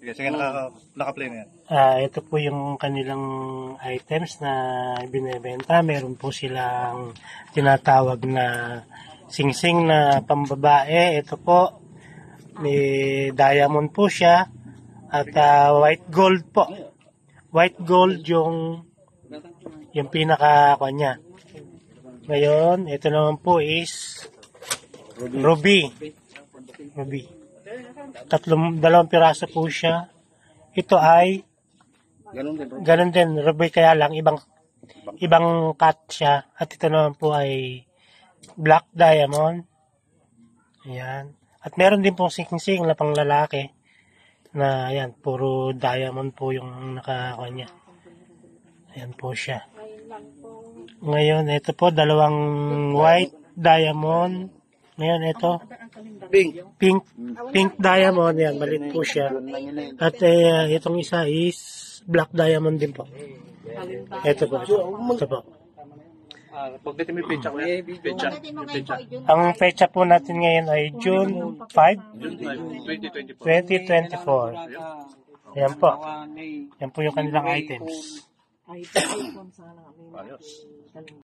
Sige, naka-play na yan. Ito po yung kanilang items na binebenta. Meron po silang tinatawag na singsing na pambabae. Ito po, may diamond po siya. At white gold po. White gold yung pinaka-kanya. Ngayon, ito naman po is ruby. Dalawang piraso po siya. Ito ay ganun din, ruby, kaya lang ibang cut siya. At ito naman po ay black diamond. Ayan. At meron din pong singsing na pang lalaki na ayan, puro diamond po yung nakakanya. Ayan po siya. Ngayon, ito po, dalawang white diamond. Ngayon, ito, pink diamond. Yan, malit po siya. At itong isa is black diamond din po. Ito po. Pagdating mo yung pecha. Ang pecha po natin ngayon ay June 5, 2024. Ayan po. Yan po yung kanilang items. Ayos.